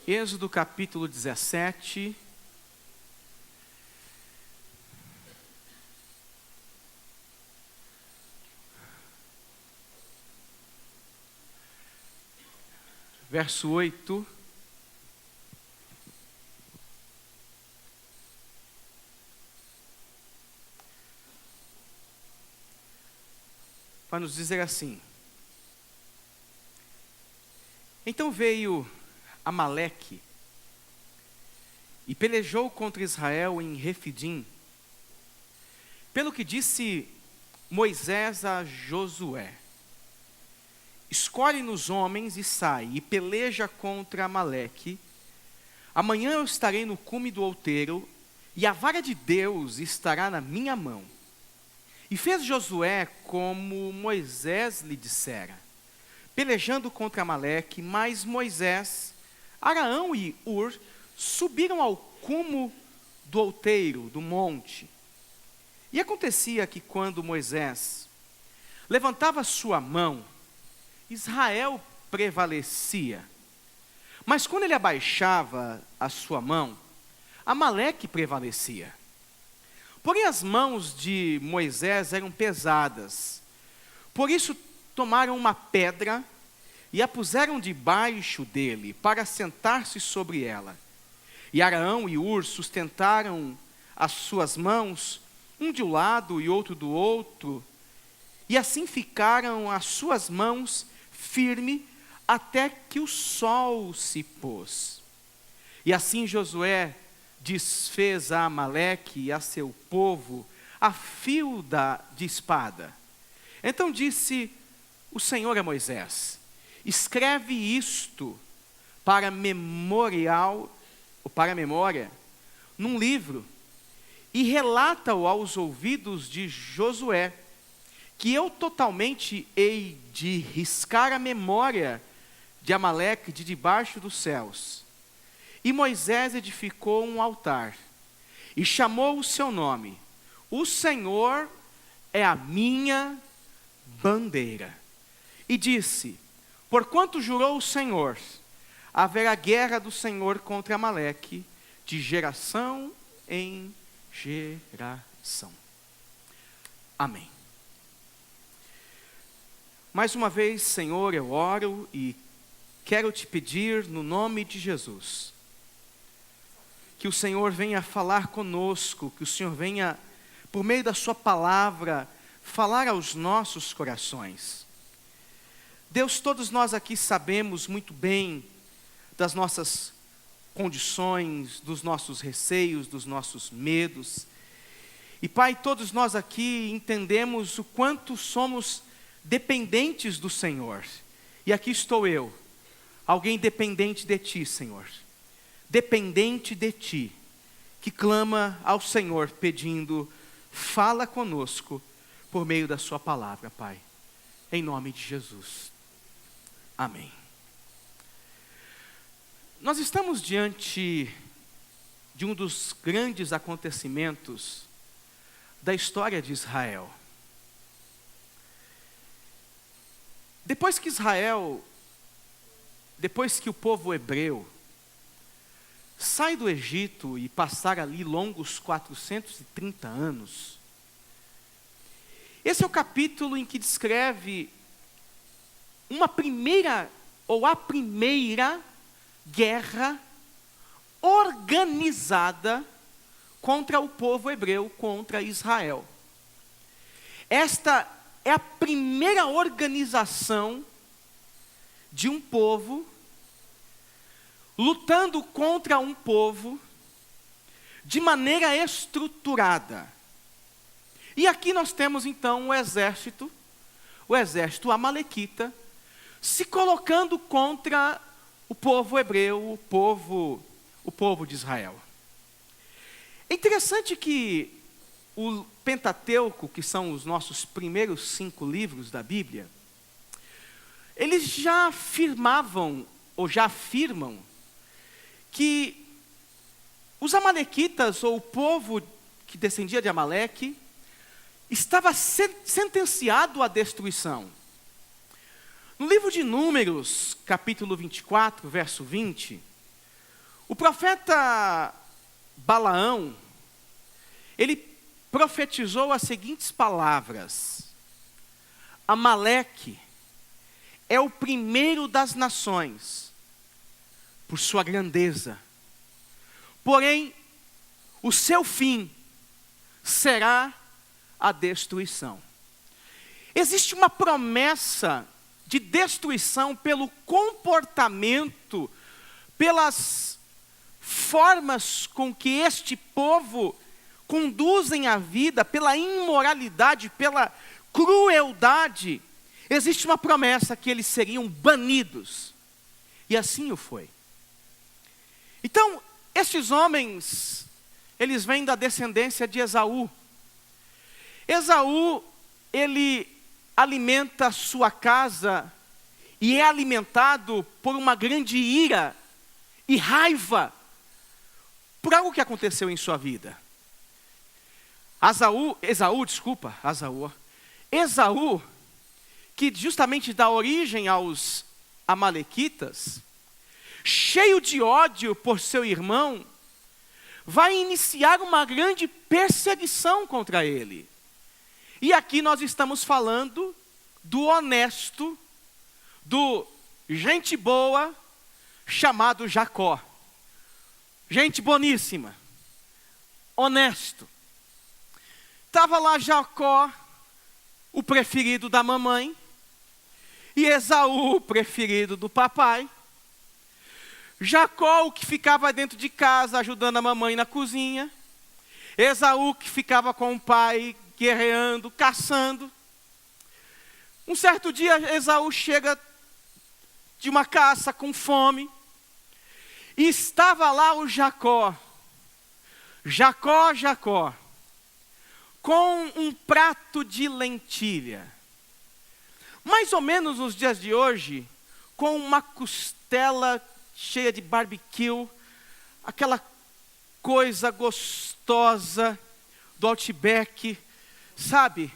Êxodo capítulo 17. Verso 8. Vai nos dizer assim: então veio Amaleque e pelejou contra Israel em Refidim, pelo que disse Moisés a Josué: escolhe-nos homens e sai, e peleja contra Amaleque. Amanhã eu estarei no cume do outeiro, e a vara de Deus estará na minha mão. E fez Josué como Moisés lhe dissera, pelejando contra Amaleque. Mas Moisés, Araão e Ur subiram ao cume do outeiro, do monte. E acontecia que quando Moisés levantava sua mão, Israel prevalecia. Mas quando ele abaixava a sua mão, Amaleque prevalecia. Porém as mãos de Moisés eram pesadas. Por isso tomaram uma pedra e a puseram debaixo dele, para sentar-se sobre ela. E Araão e Ur sustentaram as suas mãos, um de um lado e outro do outro, e assim ficaram as suas mãos firme até que o sol se pôs. E assim Josué desfez a Amaleque e a seu povo a fio de espada. Então disse o Senhor a Moisés: escreve isto para memorial, ou para memória, num livro, e relata-o aos ouvidos de Josué, que eu totalmente hei de riscar a memória de Amaleque de debaixo dos céus. E Moisés edificou um altar, e chamou o seu nome: o Senhor é a minha bandeira. E disse: porquanto jurou o Senhor, haverá guerra do Senhor contra Amaleque, de geração em geração. Amém. Mais uma vez, Senhor, eu oro e quero te pedir no nome de Jesus, que o Senhor venha falar conosco, que o Senhor venha, por meio da sua palavra, falar aos nossos corações. Deus, todos nós aqui sabemos muito bem das nossas condições, dos nossos receios, dos nossos medos. E Pai, todos nós aqui entendemos o quanto somos dependentes do Senhor. E aqui estou eu, alguém dependente de Ti, Senhor. Dependente de Ti, que clama ao Senhor pedindo: fala conosco por meio da sua palavra, Pai. Em nome de Jesus. Amém. Nós estamos diante de um dos grandes acontecimentos da história de Israel. Depois que o povo hebreu sai do Egito e passar ali longos 430 anos, esse é o capítulo em que descreve a primeira guerra organizada contra o povo hebreu, contra Israel. Esta é a primeira organização de um povo lutando contra um povo de maneira estruturada. E aqui nós temos então o exército amalequita, se colocando contra o povo hebreu, o povo de Israel. É interessante que o Pentateuco, que são os nossos primeiros 5 livros da Bíblia, eles já afirmavam, ou já afirmam, que os amalequitas, ou o povo que descendia de Amaleque, estava sentenciado à destruição. No livro de Números, capítulo 24, verso 20, O profeta Balaão, ele profetizou as seguintes palavras: Amaleque é o primeiro das nações, por sua grandeza. Porém, o seu fim será a destruição. Existe uma promessa de destruição pelo comportamento, pelas formas com que este povo conduzem a vida, pela imoralidade, pela crueldade. Existe uma promessa que eles seriam banidos. E assim o foi. Então, estes homens, eles vêm da descendência de Esaú. Esaú, ele alimenta sua casa e é alimentado por uma grande ira e raiva por algo que aconteceu em sua vida. Esaú, que justamente dá origem aos amalequitas, cheio de ódio por seu irmão, vai iniciar uma grande perseguição contra ele. E aqui nós estamos falando do honesto, do gente boa, chamado Jacó. Gente boníssima, honesto. Estava lá Jacó, o preferido da mamãe, e Esaú, o preferido do papai. Jacó, o que ficava dentro de casa ajudando a mamãe na cozinha. Esaú, que ficava com o pai guerreando, caçando. Um certo dia, Esaú chega de uma caça com fome. E estava lá o Jacó, com um prato de lentilha. Mais ou menos nos dias de hoje, com uma costela cheia de barbecue, aquela coisa gostosa do Outback, sabe?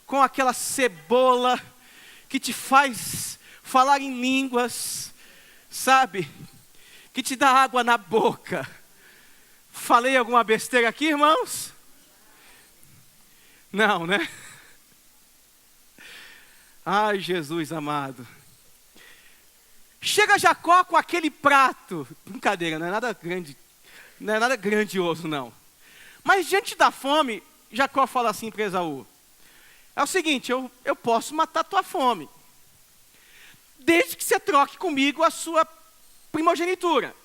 Com aquela cebola que te faz falar em línguas, sabe? Que te dá água na boca. Falei alguma besteira aqui, irmãos? Não, né? Ai, Jesus amado. Chega Jacó com aquele prato. Brincadeira, não é nada grande, não é nada grandioso, não. Mas diante da fome, Jacó fala assim para Esaú: é o seguinte, eu posso matar tua fome, desde que você troque comigo a sua primogenitura.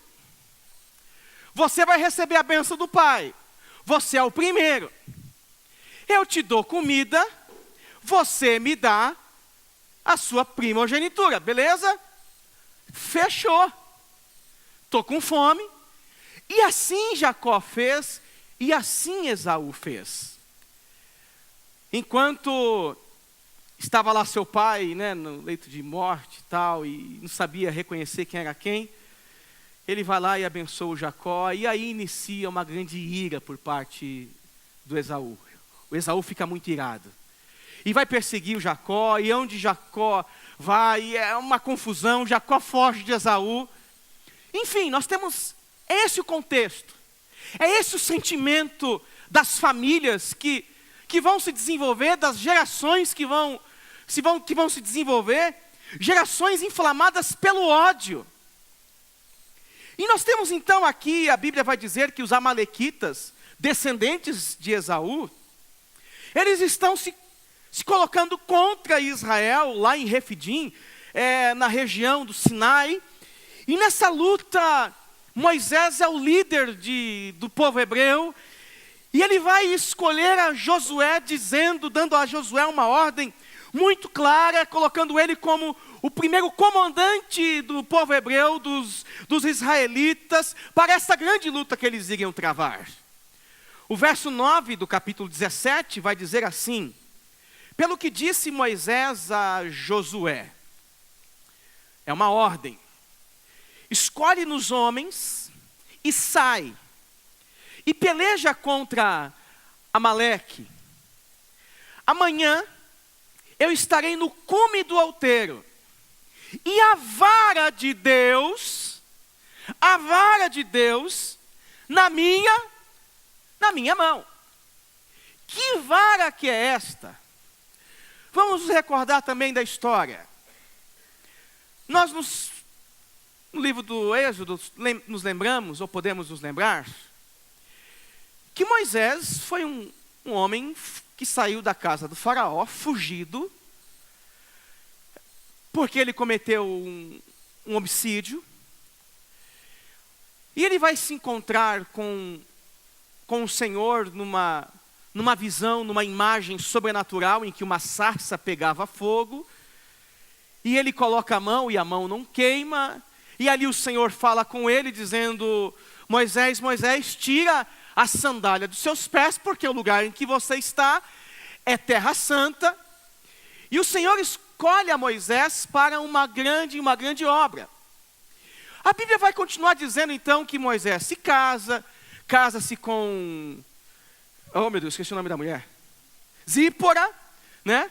Você vai receber a bênção do pai. Você é o primeiro. Eu te dou comida, você me dá a sua primogenitura, beleza? Fechou. Estou com fome. E assim Jacó fez, e assim Esaú fez. Enquanto estava lá seu pai, né, no leito de morte e tal, e não sabia reconhecer quem era quem, ele vai lá e abençoa o Jacó, e aí inicia uma grande ira por parte do Esaú. O Esaú fica muito irado. E vai perseguir o Jacó, e onde Jacó vai, é uma confusão, Jacó foge de Esaú. Enfim, nós temos esse o contexto. É esse o sentimento das famílias que vão se desenvolver, das gerações que vão se desenvolver, gerações inflamadas pelo ódio. E nós temos então aqui, a Bíblia vai dizer que os amalequitas, descendentes de Esaú, eles estão se colocando contra Israel, lá em Refidim, na região do Sinai. E nessa luta, Moisés é o líder do povo hebreu, e ele vai escolher a Josué, dando a Josué uma ordem muito clara, colocando ele como o primeiro comandante do povo hebreu, dos israelitas, para essa grande luta que eles iriam travar. O verso 9 do capítulo 17 vai dizer assim: pelo que disse Moisés a Josué, é uma ordem, escolhe nos homens e sai, e peleja contra Amaleque. Amanhã eu estarei no cume do outeiro, e a vara de Deus a vara de Deus na minha mão. Que vara que é esta? Vamos nos recordar também da história. No livro do Êxodo, nos lembramos, ou podemos nos lembrar, que Moisés foi um homem que saiu da casa do faraó, fugido, porque ele cometeu um homicídio. E ele vai se encontrar com o Senhor numa visão, numa imagem sobrenatural, em que uma sarça pegava fogo, e ele coloca a mão e a mão não queima, e ali o Senhor fala com ele dizendo: Moisés, Moisés, tira a sandália dos seus pés, porque o lugar em que você está é terra santa. E o Senhor escolhe a Moisés para uma grande obra. A Bíblia vai continuar dizendo então que Moisés se casa-se com... Oh meu Deus, esqueci o nome da mulher. Zípora, né?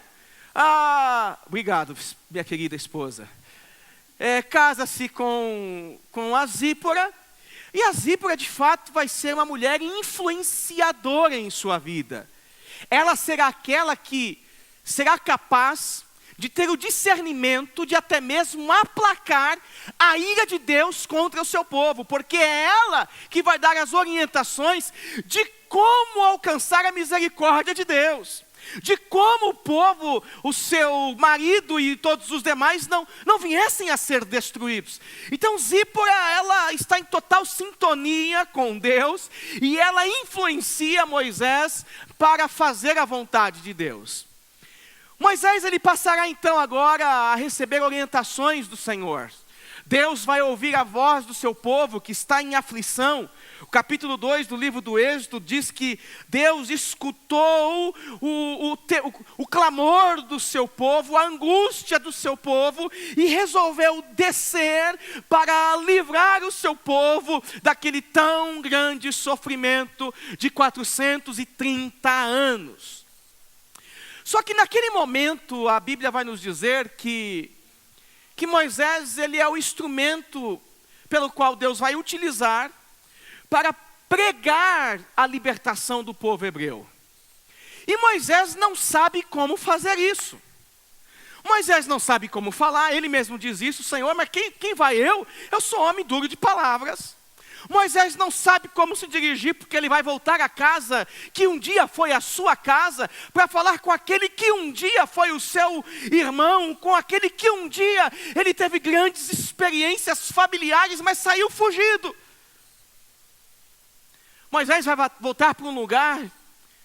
Obrigado, minha querida esposa. Casa-se com a Zípora. E a Zípora de fato vai ser uma mulher influenciadora em sua vida. Ela será aquela que será capaz de ter o discernimento de até mesmo aplacar a ira de Deus contra o seu povo, porque é ela que vai dar as orientações de como alcançar a misericórdia de Deus, de como o povo, o seu marido e todos os demais não viessem a ser destruídos. Então Zípora, ela está em total sintonia com Deus, e ela influencia Moisés para fazer a vontade de Deus. Moisés, ele passará então agora a receber orientações do Senhor. Deus vai ouvir a voz do seu povo que está em aflição. O capítulo 2 do livro do Êxodo diz que Deus escutou o clamor do seu povo, a angústia do seu povo, e resolveu descer para livrar o seu povo daquele tão grande sofrimento de 430 anos. Só que naquele momento a Bíblia vai nos dizer que Moisés, ele é o instrumento pelo qual Deus vai utilizar para pregar a libertação do povo hebreu. E Moisés não sabe como fazer isso. Moisés não sabe como falar, ele mesmo diz isso: Senhor, mas quem vai eu? Eu sou homem duro de palavras. Moisés não sabe como se dirigir, porque ele vai voltar à casa que um dia foi a sua casa, para falar com aquele que um dia foi o seu irmão, com aquele que um dia ele teve grandes experiências familiares, mas saiu fugido. Moisés vai voltar para um lugar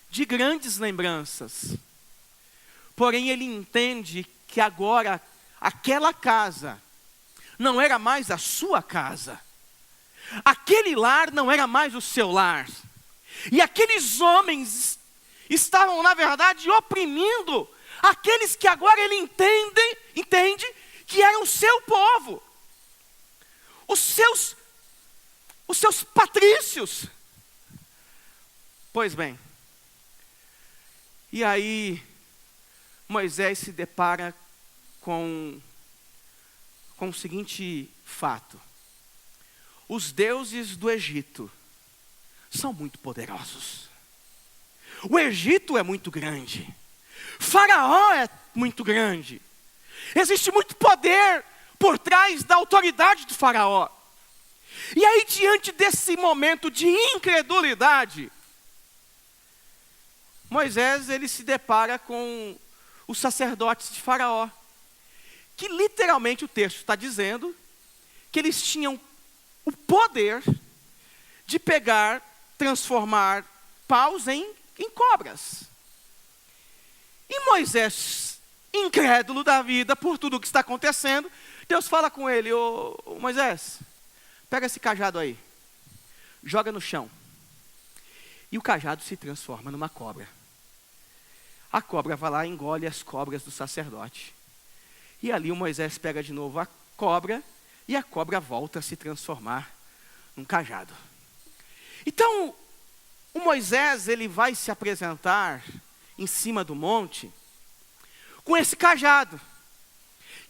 de grandes lembranças, porém ele entende que agora aquela casa não era mais a sua casa. Aquele lar não era mais o seu lar. E aqueles homens estavam, na verdade, oprimindo aqueles que agora ele entende que eram o seu povo. Os seus patrícios. Pois bem. E aí, Moisés se depara com o seguinte fato: os deuses do Egito são muito poderosos. O Egito é muito grande. Faraó é muito grande. Existe muito poder por trás da autoridade do Faraó. E aí, diante desse momento de incredulidade, Moisés, ele se depara com os sacerdotes de Faraó, que literalmente o texto está dizendo que eles tinham o poder de pegar, transformar paus em cobras. E Moisés, incrédulo da vida por tudo o que está acontecendo, Deus fala com ele: ô Moisés, pega esse cajado aí, joga no chão. E o cajado se transforma numa cobra. A cobra vai lá e engole as cobras do sacerdote. E ali o Moisés pega de novo a cobra, e a cobra volta a se transformar num cajado. Então, o Moisés, ele vai se apresentar em cima do monte com esse cajado,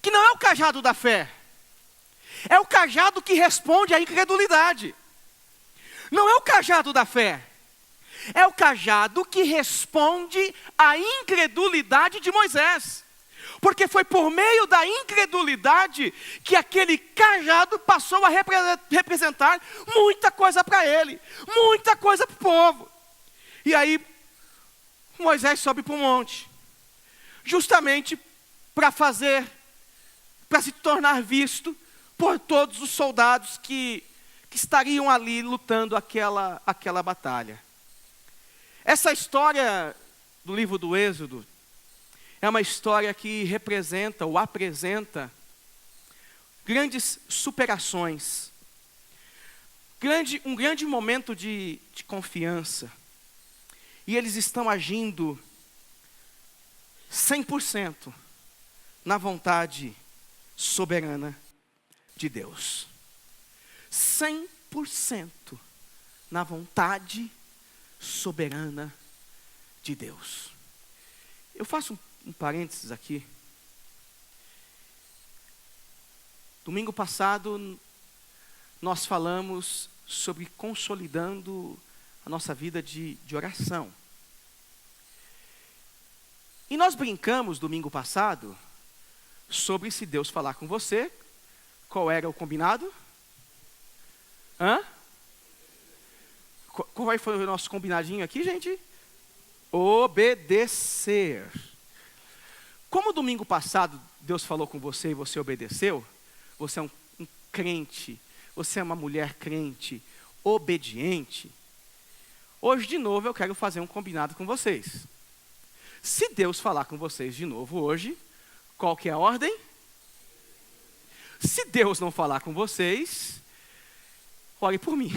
que não é o cajado da fé. É o cajado que responde à incredulidade. Não é o cajado da fé. É o cajado que responde à incredulidade de Moisés. Porque foi por meio da incredulidade que aquele cajado passou a representar muita coisa para ele, muita coisa para o povo. E aí, Moisés sobe para o monte, justamente para se tornar visto por todos os soldados que estariam ali lutando aquela batalha. Essa história do livro do Êxodo é uma história que representa ou apresenta grandes superações, um grande momento de confiança. E eles estão agindo 100% na vontade soberana de Deus. 100% na vontade soberana de Deus. Eu faço um parênteses aqui. Domingo passado, nós falamos sobre consolidando a nossa vida de oração. E nós brincamos domingo passado sobre se Deus falar com você, qual era o combinado? Qual foi o nosso combinadinho aqui, gente? Obedecer. Como domingo passado Deus falou com você e você obedeceu, você é um crente, você é uma mulher crente, obediente. Hoje de novo eu quero fazer um combinado com vocês. Se Deus falar com vocês de novo hoje, qual que é a ordem? Se Deus não falar com vocês, ore por mim.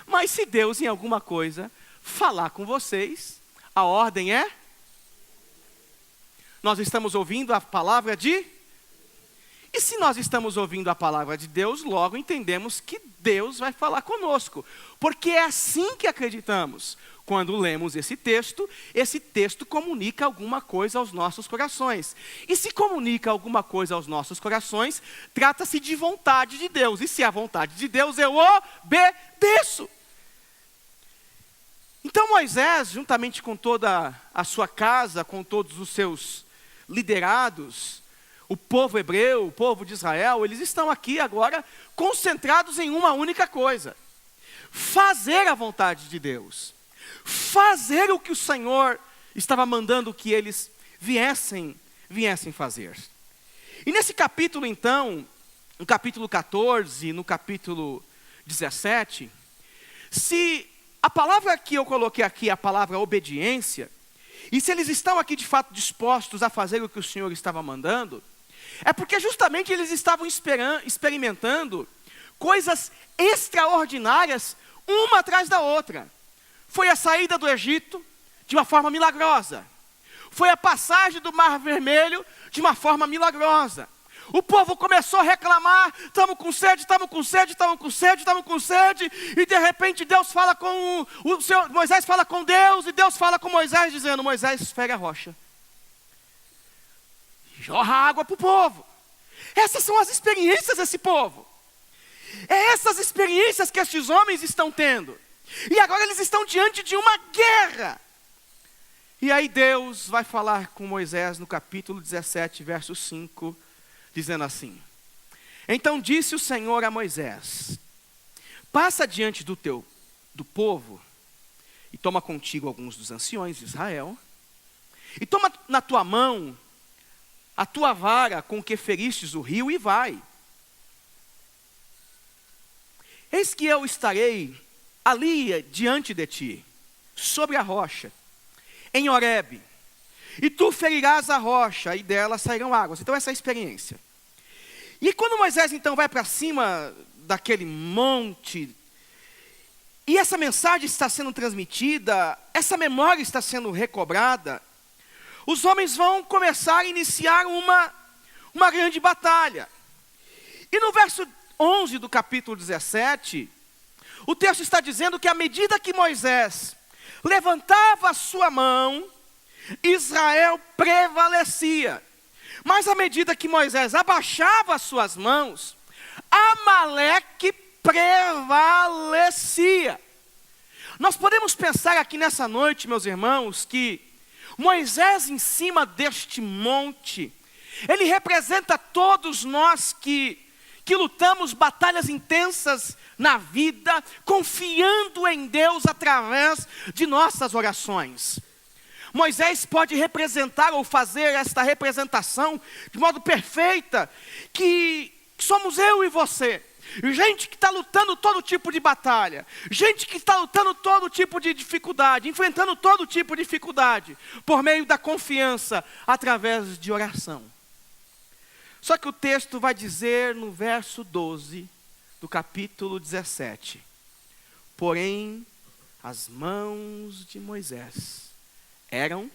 Mas se Deus em alguma coisa falar com vocês, a ordem é? Nós estamos ouvindo a palavra de? E se nós estamos ouvindo a palavra de Deus, logo entendemos que Deus vai falar conosco. Porque é assim que acreditamos. Quando lemos esse texto comunica alguma coisa aos nossos corações. E se comunica alguma coisa aos nossos corações, trata-se de vontade de Deus. E se é a vontade de Deus, eu obedeço. Então Moisés, juntamente com toda a sua casa, com todos os seus liderados, o povo hebreu, o povo de Israel, eles estão aqui agora concentrados em uma única coisa: fazer a vontade de Deus. Fazer o que o Senhor estava mandando que eles viessem fazer. E nesse capítulo então, no capítulo 14, no capítulo 17, se a palavra que eu coloquei aqui é a palavra obediência, e se eles estão aqui de fato dispostos a fazer o que o Senhor estava mandando, é porque justamente eles estavam experimentando coisas extraordinárias, uma atrás da outra. Foi a saída do Egito de uma forma milagrosa. Foi a passagem do Mar Vermelho de uma forma milagrosa. O povo começou a reclamar: estamos com sede, estamos com sede, estamos com sede, estamos com sede. E de repente Deus fala com Moisés fala com Deus, e Deus fala com Moisés dizendo: Moisés, esfrega a rocha. Jorra água para o povo. Essas são as experiências desse povo. É essas experiências que estes homens estão tendo. E agora eles estão diante de uma guerra. E aí Deus vai falar com Moisés no capítulo 17, verso 5, dizendo assim: Então disse o Senhor a Moisés: Passa diante do povo, e toma contigo alguns dos anciões de Israel, e toma na tua mão a tua vara com que feristes o rio, e vai. Eis que eu estarei ali diante de ti, sobre a rocha, em Horebe, e tu ferirás a rocha, e dela sairão águas. Então essa é a experiência. E quando Moisés então vai para cima daquele monte, e essa mensagem está sendo transmitida, essa memória está sendo recobrada, os homens vão começar a iniciar uma grande batalha. E no verso 11 do capítulo 17, o texto está dizendo que à medida que Moisés levantava a sua mão, Israel prevalecia. Mas à medida que Moisés abaixava as suas mãos, Amaleque prevalecia. Nós podemos pensar aqui nessa noite, meus irmãos, que Moisés em cima deste monte, ele representa todos nós que lutamos batalhas intensas na vida, confiando em Deus através de nossas orações. Moisés pode representar ou fazer esta representação de modo perfeita, que somos eu e você. Gente que está lutando todo tipo de batalha, gente que está lutando todo tipo de dificuldade, enfrentando todo tipo de dificuldade, por meio da confiança, através de oração. Só que o texto vai dizer no verso 12 do capítulo 17: porém, as mãos de Moisés eram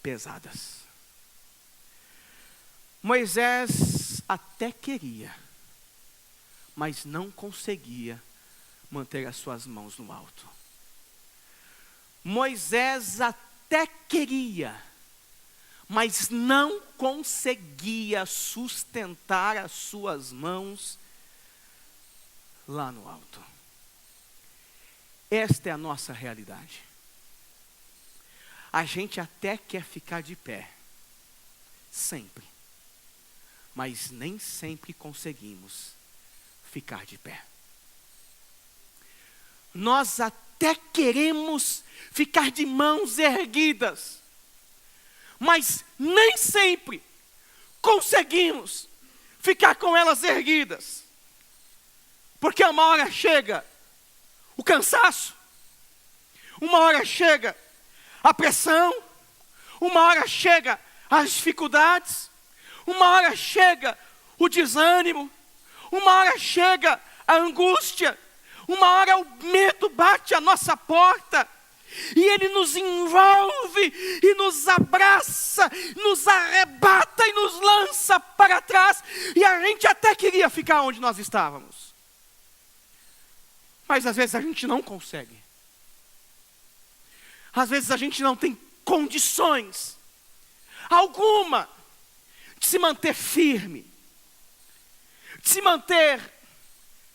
pesadas. Moisés até queria, mas não conseguia manter as suas mãos no alto. Moisés até queria, mas não conseguia sustentar as suas mãos lá no alto. Esta é a nossa realidade. A gente até quer ficar de pé, sempre, mas nem sempre conseguimos ficar de pé. Nós até queremos ficar de mãos erguidas, mas nem sempre conseguimos ficar com elas erguidas. Porque uma hora chega o cansaço, uma hora chega a pressão, uma hora chega as dificuldades, uma hora chega o desânimo, uma hora chega a angústia, uma hora o medo bate à nossa porta, e ele nos envolve, e nos abraça, nos arrebata e nos lança para trás, e a gente até queria ficar onde nós estávamos. Mas às vezes a gente não consegue. Às vezes a gente não tem condições alguma de se manter firme, de se manter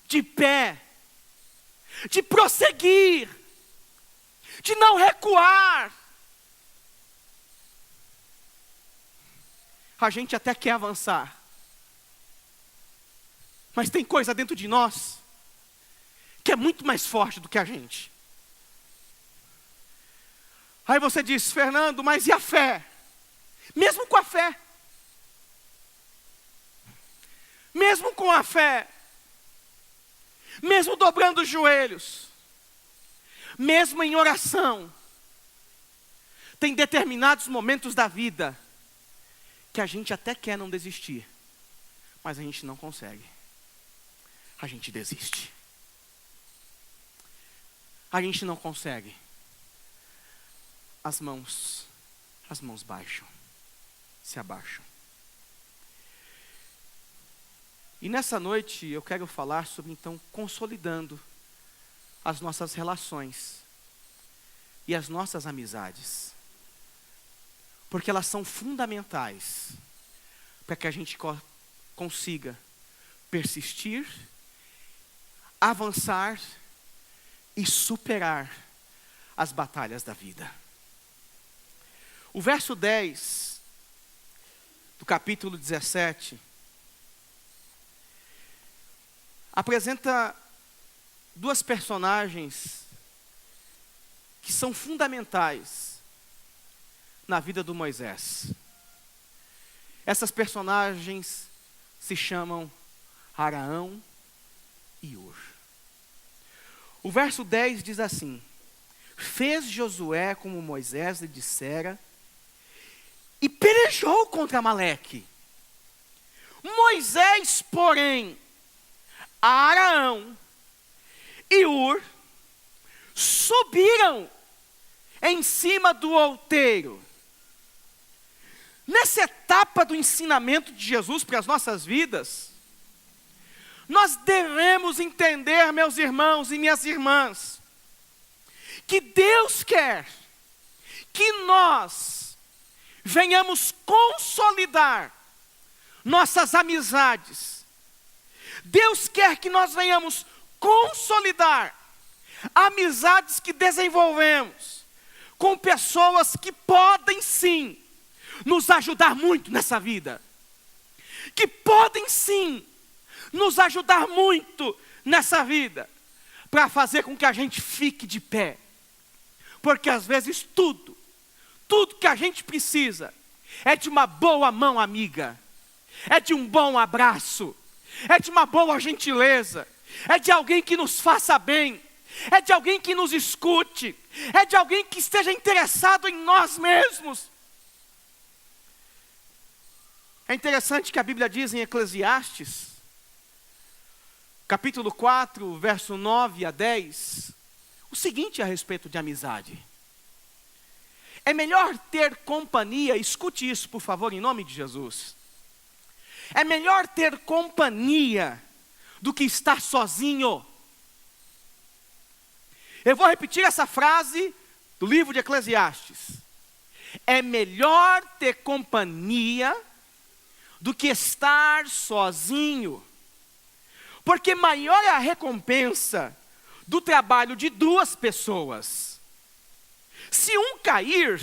de pé, de prosseguir, de não recuar. A gente até quer avançar, mas tem coisa dentro de nós que é muito mais forte do que a gente. Aí você diz: Fernando, mas e a fé? Mesmo com a fé, mesmo com a fé, mesmo dobrando os joelhos, mesmo em oração, tem determinados momentos da vida que a gente até quer não desistir, mas a gente não consegue. A gente desiste. A gente não consegue. As mãos baixam, se abaixam. E nessa noite eu quero falar sobre, então, consolidando as nossas relações e as nossas amizades, porque elas são fundamentais para que a gente consiga persistir, avançar e superar as batalhas da vida. O verso 10 do capítulo 17 apresenta duas personagens que são fundamentais na vida do Moisés. Essas personagens se chamam Araão e Hur. O verso 10 diz assim: fez Josué como Moisés lhe dissera, e pelejou contra Amaleque. Moisés, porém, Araão e Hur subiram em cima do outeiro. Nessa etapa do ensinamento de Jesus para as nossas vidas, nós devemos entender, meus irmãos e minhas irmãs, que Deus quer que nós venhamos consolidar nossas amizades. Deus quer que nós venhamos consolidar amizades que desenvolvemos com pessoas que podem sim nos ajudar muito nessa vida, que podem sim nos ajudar muito nessa vida, para fazer com que a gente fique de pé, porque às vezes tudo que a gente precisa é de uma boa mão amiga, é de um bom abraço, é de uma boa gentileza, é de alguém que nos faça bem, é de alguém que nos escute, é de alguém que esteja interessado em nós mesmos. É interessante que a Bíblia diz em Eclesiastes, capítulo 4, verso 9 a 10, o seguinte a respeito de amizade. É melhor ter companhia, escute isso por favor, em nome de Jesus. É melhor ter companhia do que estar sozinho. Eu vou repetir essa frase do livro de Eclesiastes. É melhor ter companhia do que estar sozinho. Porque maior é a recompensa do trabalho de duas pessoas. Se um cair,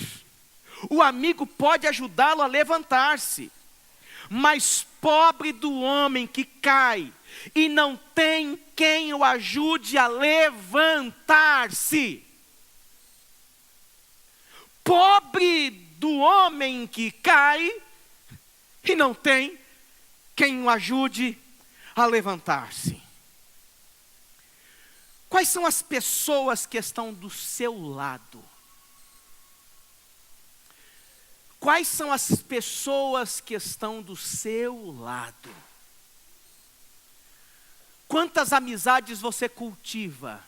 o amigo pode ajudá-lo a levantar-se. Mas pobre do homem que cai e não tem quem o ajude a levantar-se. Pobre do homem que cai e não tem quem o ajude a levantar-se. Quais são as pessoas que estão do seu lado? Quais são as pessoas que estão do seu lado? Quantas amizades você cultiva?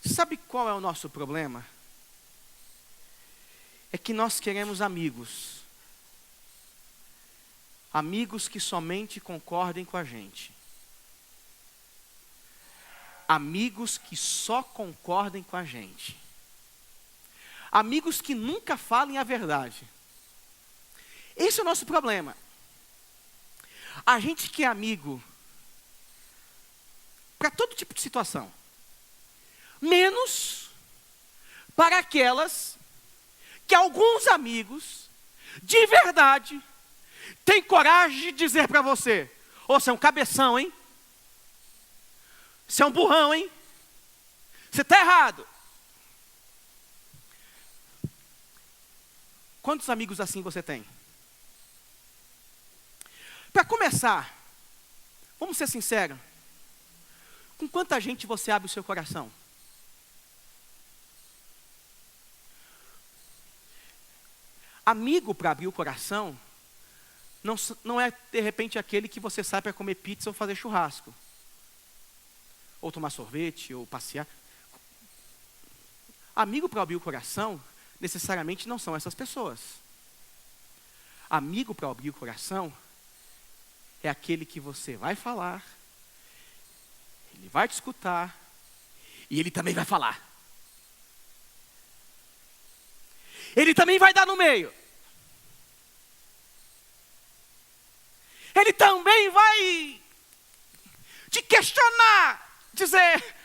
Sabe qual é o nosso problema? É que nós queremos amigos. Amigos que somente concordem com a gente. Amigos que só concordem com a gente. Amigos que nunca falem a verdade. Esse é o nosso problema. A gente quer amigo para todo tipo de situação, menos para aquelas que alguns amigos, de verdade, têm coragem de dizer para você: ô, você é um cabeção, hein? Você é um burrão, hein? Você está errado. Quantos amigos assim você tem? Para começar, vamos ser sinceros. Com quanta gente você abre o seu coração? Amigo para abrir o coração não é de repente aquele que você sai para comer pizza ou fazer churrasco. Ou tomar sorvete, ou passear. Amigo para abrir o coração necessariamente não são essas pessoas. Amigo para abrir o coração é aquele que você vai falar, ele vai te escutar e ele também vai falar. Ele também vai dar no meio. Ele também vai te questionar, dizer: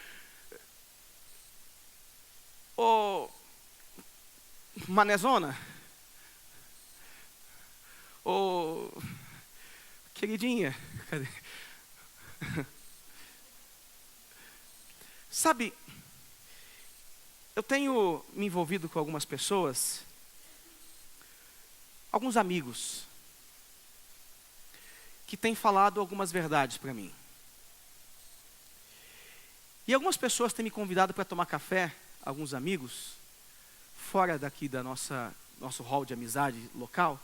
ô manezona, ô queridinha, cadê? Sabe, eu tenho me envolvido com algumas pessoas, alguns amigos, que têm falado algumas verdades para mim. E algumas pessoas têm me convidado para tomar café, alguns amigos, fora daqui da nosso hall de amizade local.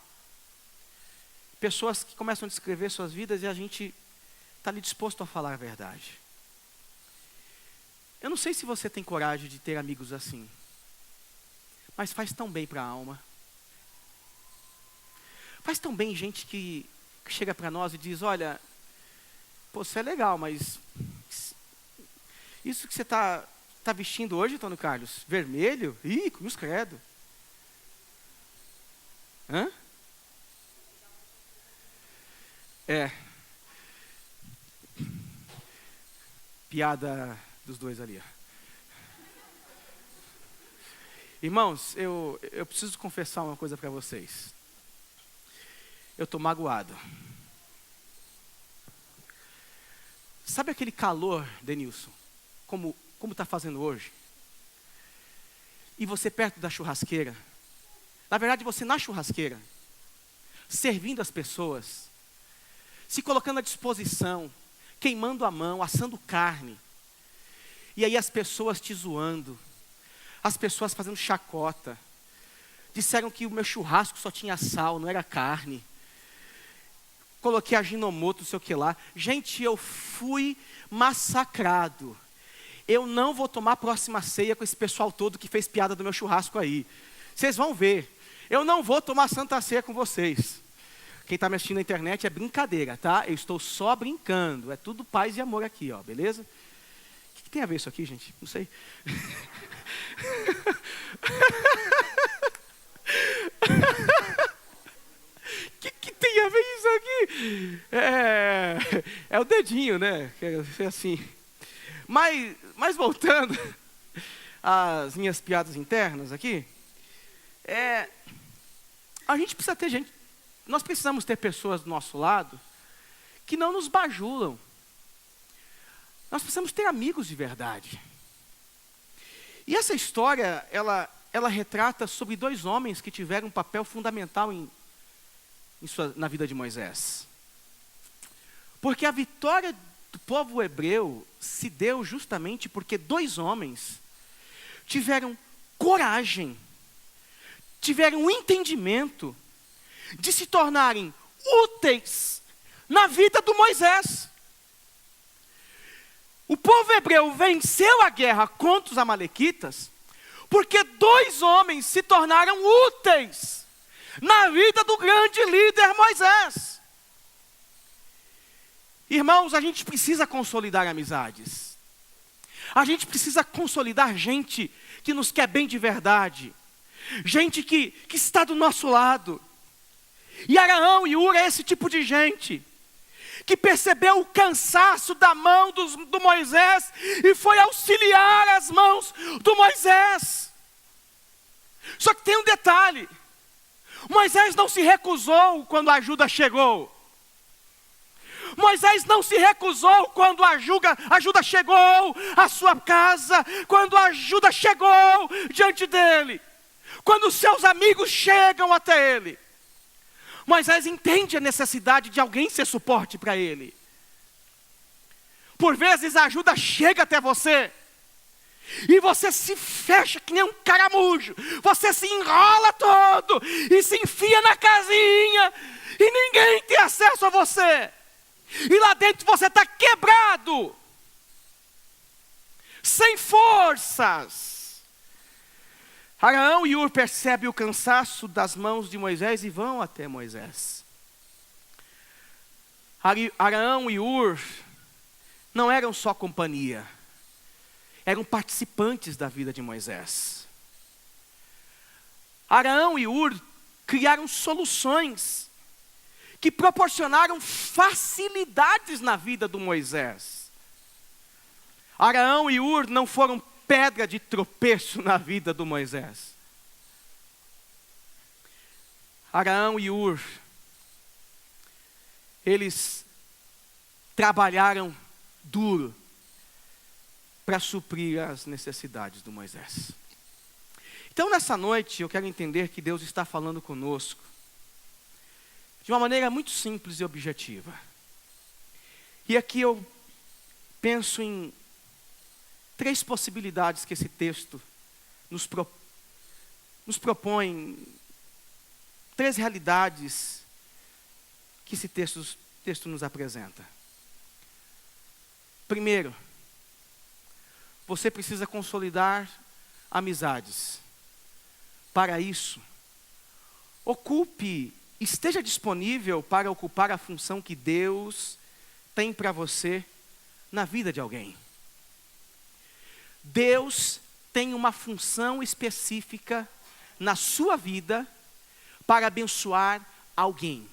Pessoas que começam a descrever suas vidas e a gente está ali disposto a falar a verdade. Eu não sei se você tem coragem de ter amigos assim, mas faz tão bem para a alma. Faz tão bem gente que chega para nós e diz: olha, pô, você é legal, mas isso que você está vestindo hoje, Antônio Carlos, vermelho? Ih, cruz credo. Hã? É. Piada dos dois ali. Ó. Irmãos, eu preciso confessar uma coisa para vocês. Eu estou magoado. Sabe aquele calor, Denilson, como está fazendo hoje? E você perto da churrasqueira. Na verdade, você na churrasqueira, servindo as pessoas, se colocando à disposição, queimando a mão, assando carne. E aí as pessoas te zoando. As pessoas fazendo chacota. Disseram que o meu churrasco só tinha sal, não era carne. Coloquei aginomoto, não sei o que lá. Gente, eu fui massacrado. Eu não vou tomar a próxima ceia com esse pessoal todo que fez piada do meu churrasco aí. Vocês vão ver. Eu não vou tomar santa ceia com vocês. Quem está me assistindo na internet é brincadeira, tá? Eu estou só brincando. É tudo paz e amor aqui, ó, beleza? O que tem a ver isso aqui, gente? Não sei. O que tem a ver isso aqui? É o dedinho, né? É assim. Mas voltando às minhas piadas internas aqui, a gente precisa ter gente, nós precisamos ter pessoas do nosso lado que não nos bajulam. Nós precisamos ter amigos de verdade. E essa história, ela retrata sobre dois homens que tiveram um papel fundamental na vida de Moisés. Porque a vitória do povo hebreu se deu justamente porque dois homens tiveram coragem, tiveram um entendimento de se tornarem úteis na vida do Moisés. O povo hebreu venceu a guerra contra os amalequitas porque dois homens se tornaram úteis na vida do grande líder Moisés. Irmãos, a gente precisa consolidar amizades. A gente precisa consolidar gente que nos quer bem de verdade. Gente que está do nosso lado. E Arão e Hur é esse tipo de gente que percebeu o cansaço da mão do Moisés e foi auxiliar as mãos do Moisés. Só que tem um detalhe: Moisés não se recusou quando a ajuda chegou. Moisés não se recusou quando a ajuda chegou à sua casa, quando a ajuda chegou diante dele, quando seus amigos chegam até ele. Moisés entende a necessidade de alguém ser suporte para ele. Por vezes a ajuda chega até você e você se fecha que nem um caramujo. Você se enrola todo e se enfia na casinha e ninguém tem acesso a você. E lá dentro você está quebrado, sem forças. Arão e Hur percebem o cansaço das mãos de Moisés e vão até Moisés. Arão e Hur não eram só companhia, eram participantes da vida de Moisés. Arão e Hur criaram soluções que proporcionaram facilidades na vida do Moisés. Arão e Hur não foram pedra de tropeço na vida do Moisés. Arão e Hur, eles trabalharam duro para suprir as necessidades do Moisés. Então nessa noite eu quero entender que Deus está falando conosco de uma maneira muito simples e objetiva. E aqui eu penso em 3 possibilidades que esse texto nos propõe, 3 realidades que esse texto nos apresenta. Primeiro, você precisa consolidar amizades. Para isso, esteja disponível para ocupar a função que Deus tem para você na vida de alguém. Deus tem uma função específica na sua vida para abençoar alguém.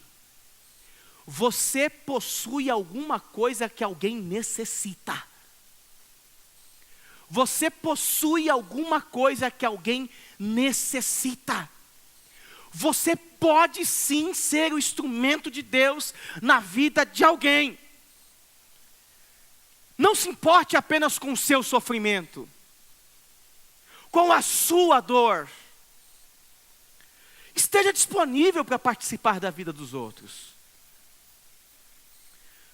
Você possui alguma coisa que alguém necessita. Você possui alguma coisa que alguém necessita. Você pode sim ser o instrumento de Deus na vida de alguém. Não se importe apenas com o seu sofrimento, com a sua dor. Esteja disponível para participar da vida dos outros.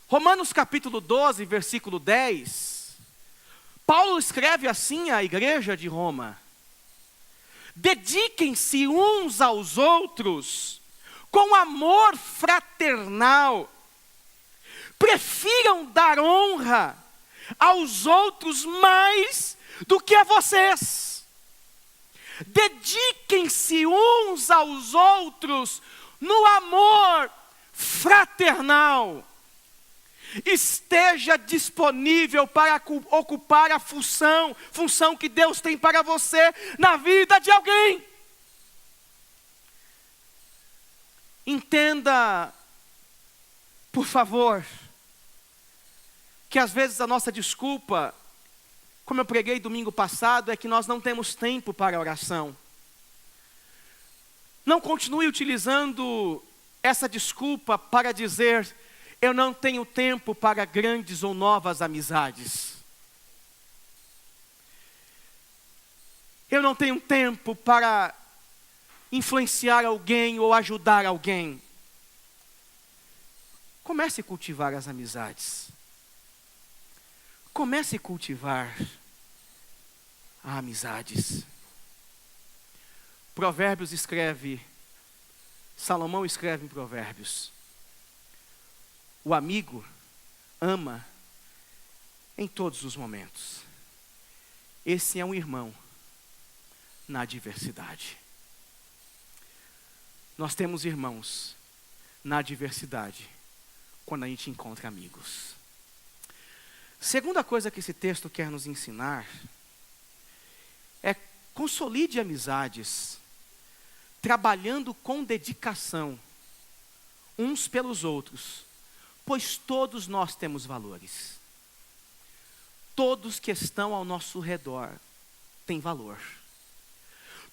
Romanos capítulo 12, versículo 10. Paulo escreve assim à igreja de Roma: dediquem-se uns aos outros com amor fraternal. Prefiram dar honra aos outros mais do que a vocês. Dediquem-se uns aos outros no amor fraternal. Esteja disponível para ocupar a função que Deus tem para você na vida de alguém. Entenda, por favor, que às vezes a nossa desculpa, como eu preguei domingo passado, é que nós não temos tempo para oração. Não continue utilizando essa desculpa para dizer: eu não tenho tempo para grandes ou novas amizades. Eu não tenho tempo para influenciar alguém ou ajudar alguém. Comece a cultivar as amizades. Comece a cultivar as amizades. Provérbios escreve, Salomão escreve em Provérbios: o amigo ama em todos os momentos. Esse é um irmão na adversidade. Nós temos irmãos na adversidade quando a gente encontra amigos. Segunda coisa que esse texto quer nos ensinar é: consolide amizades, trabalhando com dedicação uns pelos outros, pois todos nós temos valores. Todos que estão ao nosso redor têm valor.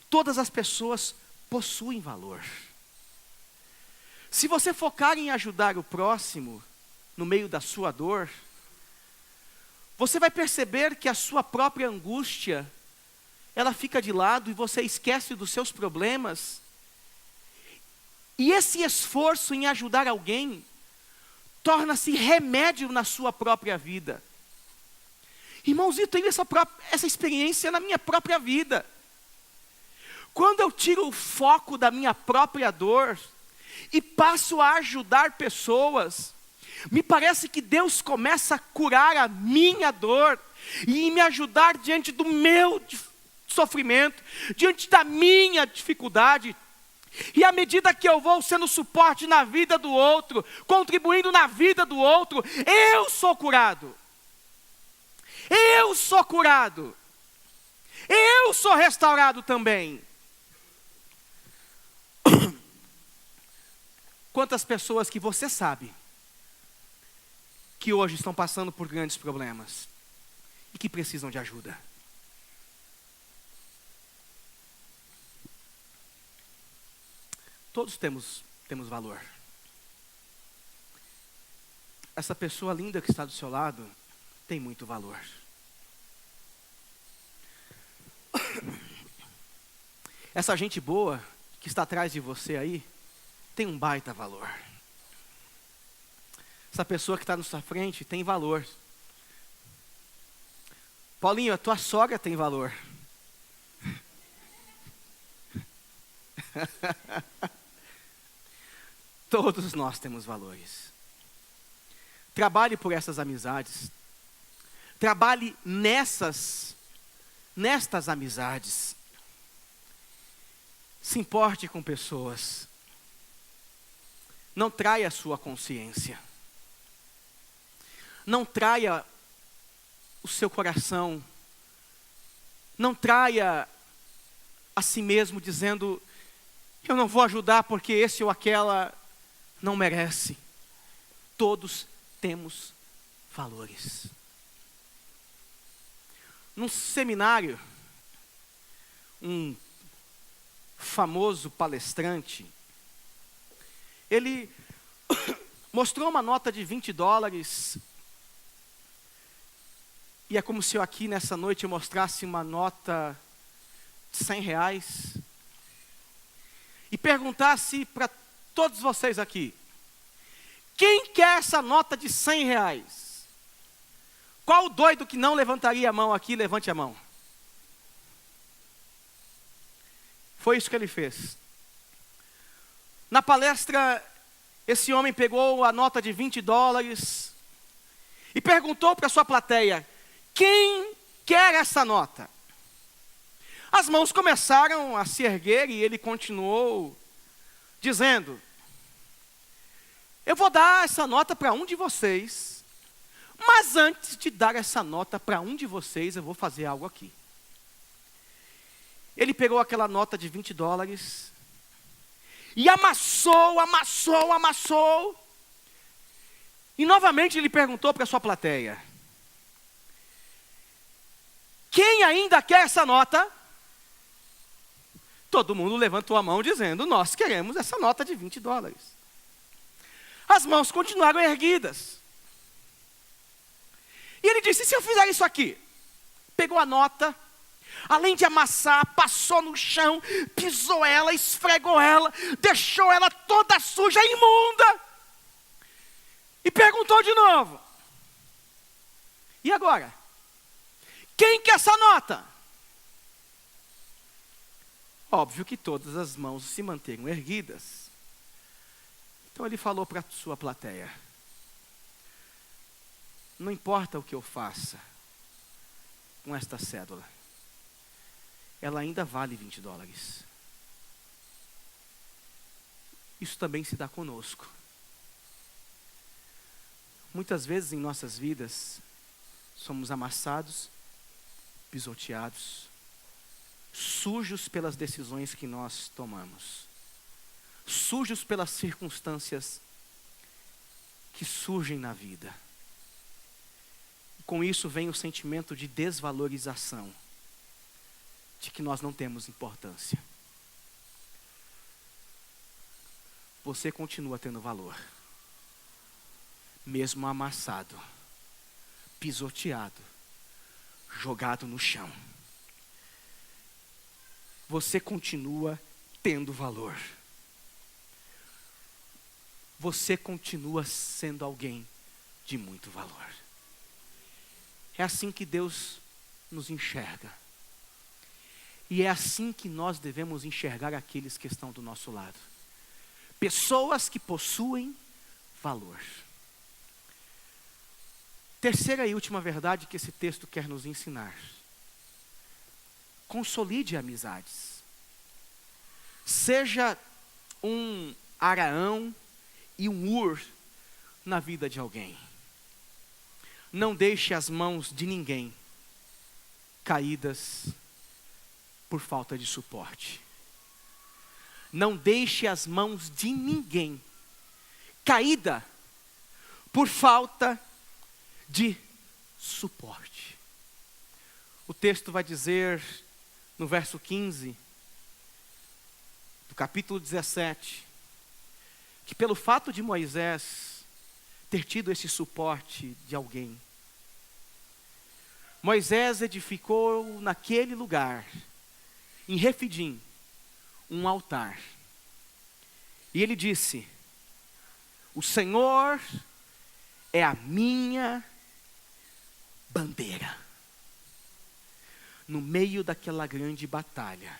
Todas as pessoas possuem valor. Se você focar em ajudar o próximo no meio da sua dor, você vai perceber que a sua própria angústia, ela fica de lado e você esquece dos seus problemas. E esse esforço em ajudar alguém torna-se remédio na sua própria vida. Irmãos, eu tenho essa experiência na minha própria vida. Quando eu tiro o foco da minha própria dor e passo a ajudar pessoas, me parece que Deus começa a curar a minha dor e me ajudar diante do meu sofrimento, diante da minha dificuldade. E à medida que eu vou sendo suporte na vida do outro, contribuindo na vida do outro, eu sou curado. Eu sou curado. Eu sou restaurado também. Quantas pessoas que você sabe que hoje estão passando por grandes problemas e que precisam de ajuda? Todos temos valor. Essa pessoa linda que está do seu lado tem muito valor. Essa gente boa que está atrás de você aí tem um baita valor. Essa pessoa que está na sua frente tem valor. Paulinho, a tua sogra tem valor. Todos nós temos valores. Trabalhe por essas amizades. Trabalhe nestas amizades. Se importe com pessoas. Não traia a sua consciência. Não traia o seu coração. Não traia a si mesmo dizendo: Eu não vou ajudar porque esse ou aquela não merece. Todos temos valores. Num seminário, um famoso palestrante, ele mostrou uma nota de $20, e é como se eu aqui nessa noite eu mostrasse uma nota de R$100, e perguntasse para todos vocês aqui, quem quer essa nota de R$100? Qual o doido que não levantaria a mão aqui, levante a mão. Foi isso que ele fez. Na palestra, esse homem pegou a nota de $20 e perguntou para a sua plateia, quem quer essa nota? As mãos começaram a se erguer e ele continuou dizendo, eu vou dar essa nota para um de vocês, mas antes de dar essa nota para um de vocês, eu vou fazer algo aqui. Ele pegou aquela nota de $20 e amassou. E novamente ele perguntou para a sua plateia, quem ainda quer essa nota? Todo mundo levantou a mão dizendo, nós queremos essa nota de $20. As mãos continuaram erguidas. E ele disse, e se eu fizer isso aqui? Pegou a nota, além de amassar, passou no chão, pisou ela, esfregou ela, deixou ela toda suja, imunda. E perguntou de novo, e agora? Quem quer essa nota? Óbvio que todas as mãos se manteram erguidas. Então ele falou para a sua plateia, não importa o que eu faça com esta cédula, ela ainda vale $20. Isso também se dá conosco. Muitas vezes em nossas vidas, somos amassados, pisoteados, sujos pelas decisões que nós tomamos, sujos pelas circunstâncias que surgem na vida. Com isso vem o sentimento de desvalorização, de que nós não temos importância. Você continua tendo valor, mesmo amassado, pisoteado, jogado no chão. Você continua tendo valor. Você continua sendo alguém de muito valor. É assim que Deus nos enxerga. E é assim que nós devemos enxergar aqueles que estão do nosso lado. Pessoas que possuem valor. Terceira e última verdade que esse texto quer nos ensinar. Consolide amizades. Seja um Araão e um Ur na vida de alguém. Não deixe as mãos de ninguém caídas por falta de suporte. Não deixe as mãos de ninguém caída por falta de suporte. O texto vai dizer no verso 15 do capítulo 17 que pelo fato de Moisés ter tido esse suporte de alguém, Moisés edificou naquele lugar, em Refidim, um altar. E ele disse, o Senhor é a minha bandeira. No meio daquela grande batalha,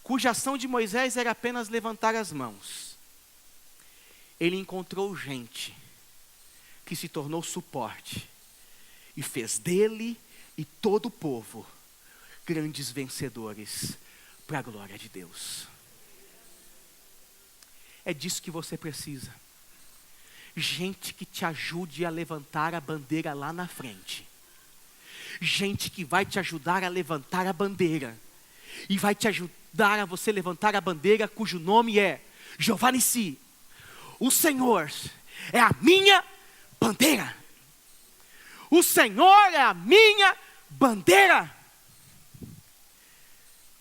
cuja ação de Moisés era apenas levantar as mãos, ele encontrou gente que se tornou suporte e fez dele e todo o povo grandes vencedores para a glória de Deus. É disso que você precisa. Gente que te ajude a levantar a bandeira lá na frente. Gente que vai te ajudar a levantar a bandeira. E vai te dar a você levantar a bandeira cujo nome é Jeová Nissi. O Senhor é a minha bandeira. O Senhor é a minha bandeira.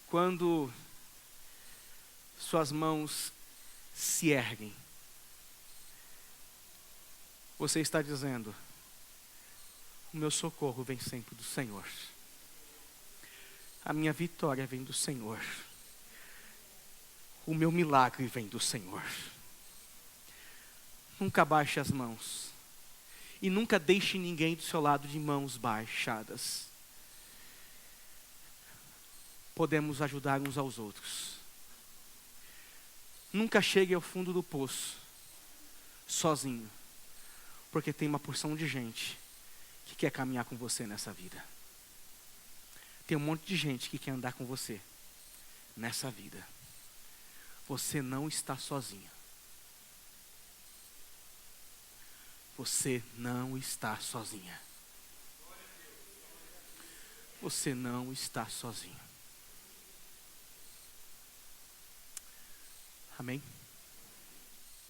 Quando suas mãos se erguem, você está dizendo: o meu socorro vem sempre do Senhor. A minha vitória vem do Senhor. O meu milagre vem do Senhor. Nunca baixe as mãos. E nunca deixe ninguém do seu lado de mãos baixadas. Podemos ajudar uns aos outros. Nunca chegue ao fundo do poço sozinho, porque tem uma porção de gente que quer caminhar com você nessa vida. Tem um monte de gente que quer andar com você nessa vida. Você não está sozinho. Você não está sozinha. Você não está sozinho. Amém?